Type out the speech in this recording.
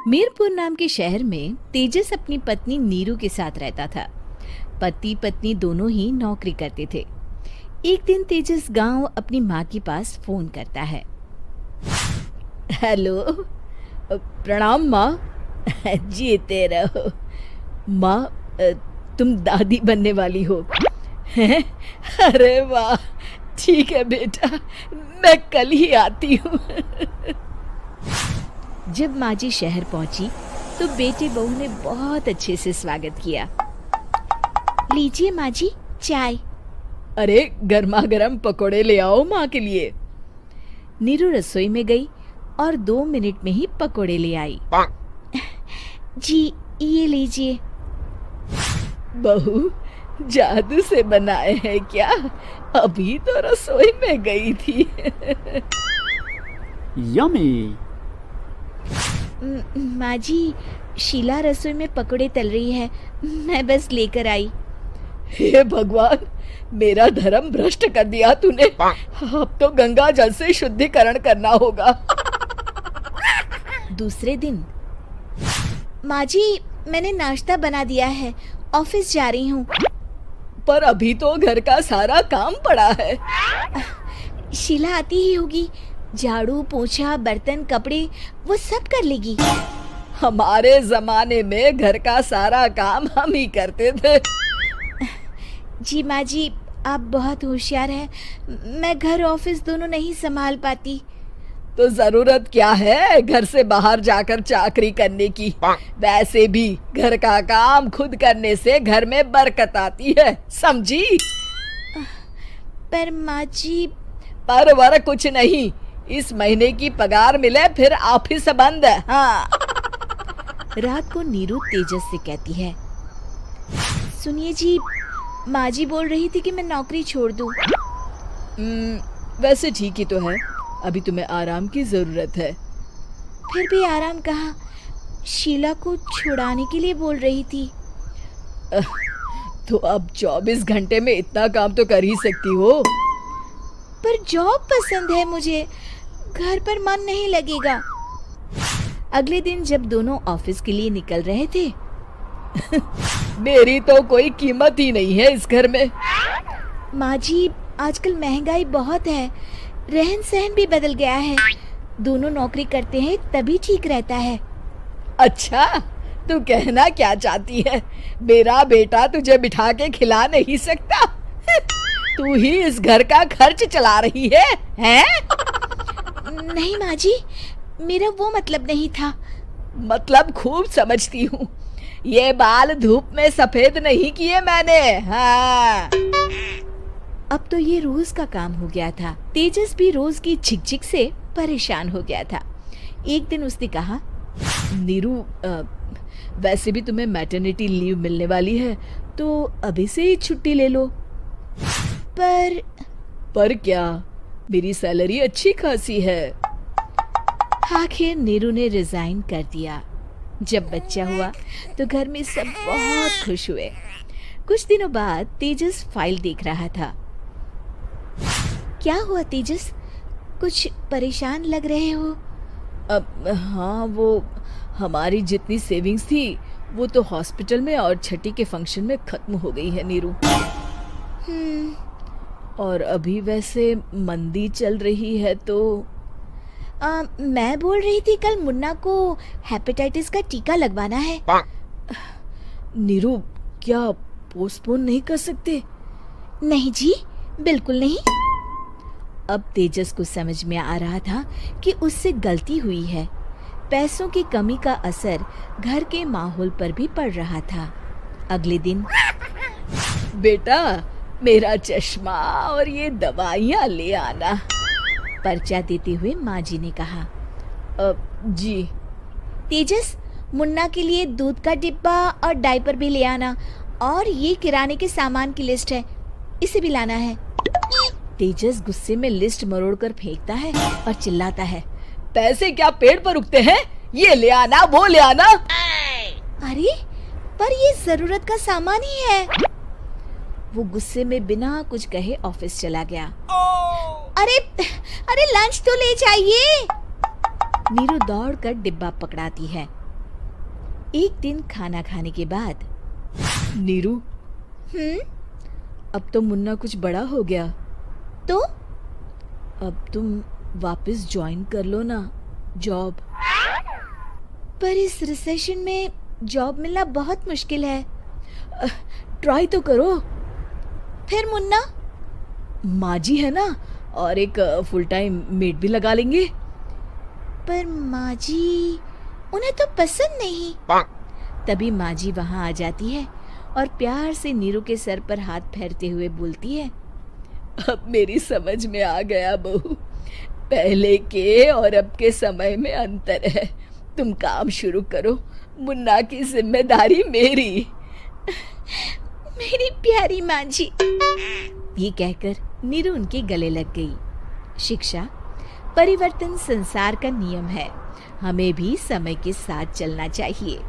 मीरपुर नाम के शहर में तेजस अपनी पत्नी नीरू के साथ रहता था। पति पत्नी दोनों ही नौकरी करते थे। एक दिन तेजस गांव अपनी माँ के पास फोन करता है। हेलो, प्रणाम माँ। जीते रहो माँ, तुम दादी बनने वाली हो हैं? अरे वाह, ठीक है बेटा, मैं कल ही आती हूँ। जब माँ जी शहर पहुंची तो बेटे बहू ने बहुत अच्छे से स्वागत किया। लीजिए माँ जी, चाय। अरे गर्मा गर्म पकोड़े ले आओ माँ के लिए। नीरू रसोई में गई और 2 मिनट में ही पकोड़े ले आई। जी ये लीजिए। बहू, जादू से बनाए हैं क्या? अभी तो रसोई में गई थी। यम्मी। माँ जी, शीला रसोई में पकोड़े तल रही है, मैं बस लेकर आई। हे भगवान, मेरा धर्म भ्रष्ट कर दिया तूने। अब तो गंगा जल से शुद्धिकरण करना होगा। दूसरे दिन, माँ जी मैंने नाश्ता बना दिया है, ऑफिस जा रही हूँ। पर अभी तो घर का सारा काम पड़ा है। शीला आती ही होगी, झाड़ू पोछा बर्तन कपड़े वो सब कर लेगी। हमारे जमाने में घर का सारा काम हम ही करते थे। जी माँ जी, आप बहुत होशियार हैं, मैं घर ऑफिस दोनों नहीं संभाल पाती। तो जरूरत क्या है घर से बाहर जाकर चाकरी करने की? वैसे भी घर का काम खुद करने से घर में बरकत आती है, समझी? पर माँ जी। पर वर कुछ नहीं, इस महीने की पगार मिले फिर ऑफिस बंद। हाँ। रात को नीरू तेजस से कहती है, सुनिए जी, माँ जी बोल रही थी कि मैं नौकरी छोड़ दूं। वैसे ठीक ही तो है, अभी तुम्हें आराम की जरूरत है। फिर भी आराम कहाँ, शीला को छुड़ाने के लिए बोल रही थी। तो अब 24 घंटे में इतना काम तो कर ही सकती हो। पर जॉब पसंद है मुझे, घर पर मन नहीं लगेगा। अगले दिन जब दोनों ऑफिस के लिए निकल रहे थे, मेरी तो कोई कीमत ही नहीं है इस घर में। माँ जी, आजकल महंगाई बहुत है, रहन सहन भी बदल गया है, दोनों नौकरी करते हैं तभी ठीक रहता है। अच्छा, तू कहना क्या चाहती है? मेरा बेटा तुझे बिठा के खिला नहीं सकता? तू ही इस घर का खर्च चला रही है, हैं? नहीं माँ जी, मेरा वो मतलब नहीं था। मतलब खूब समझती हूँ, ये बाल धूप में सफेद नहीं किए मैंने। हाँ। अब तो ये रोज का काम हो गया था। तेजस भी रोज की झिकझिक से परेशान हो गया था। एक दिन उसने कहा, नीरू, वैसे भी तुम्हें मैटरनिटी लीव मिलने वाली है, तो अभी से ही छुट्टी ले लो। पर क्या, मेरी सैलरी अच्छी खासी है। आखिर नीरू ने रिजाइन कर दिया। जब बच्चा हुआ तो घर में सब बहुत खुश हुए। कुछ दिनों बाद तेजस फाइल देख रहा था। क्या हुआ तेजस, कुछ परेशान लग रहे हो? हाँ, वो हमारी जितनी सेविंग्स थी वो तो हॉस्पिटल में और छठी के फंक्शन में खत्म हो गई है नीरू। और अभी वैसे मंदी चल रही है तो मैं बोल रही थी कल मुन्ना को हेपेटाइटिस का टीका लगवाना है। नीरू, क्या पोस्टपोन नहीं कर सकते? नहीं जी, बिल्कुल नहीं। अब तेजस को समझ में आ रहा था कि उससे गलती हुई है। पैसों की कमी का असर घर के माहौल पर भी पड़ रहा था। अगले दिन, बेटा मेरा चश्मा और ये दवाइयाँ ले आना, पर्चा देते हुए माँ जी ने कहा। जी। तेजस, मुन्ना के लिए दूध का डिब्बा और डायपर भी ले आना, और ये किराने के सामान की लिस्ट है, इसे भी लाना है। तेजस गुस्से में लिस्ट मरोड़कर फेंकता है और चिल्लाता है, पैसे क्या पेड़ पर उगते हैं? ये ले आना, वो ले आना। अरे पर ये जरूरत का सामान ही है। वो गुस्से में बिना कुछ कहे ऑफिस चला गया। अरे लंच तो ले जाइए। नीरू दौड़कर डिब्बा पकड़ाती है। एक दिन खाना खाने के बाद, नीरू, अब तो मुन्ना कुछ बड़ा हो गया, तो अब तुम वापस ज्वाइन कर लो ना जॉब। पर इस रिसेशन में जॉब मिलना बहुत मुश्किल है। ट्राई तो करो। फिर मुन्ना? माँ जी है ना, और एक फुल टाइम मेड भी लगा लेंगे। पर माँ जी, उन्हें तो पसंद नहीं। तभी माँ जी वहाँ आ जाती है और प्यार से नीरू के सर पर हाथ फेरते हुए बोलती है, अब मेरी समझ में आ गया बहू, पहले के और अब के समय में अंतर है। तुम काम शुरू करो, मुन्ना की जिम्मेदारी मेरी। मेरी प्यारी माँ जी। ये कहकर नीरू उनके गले लग गई। शिक्षा, परिवर्तन संसार का नियम है, हमें भी समय के साथ चलना चाहिए।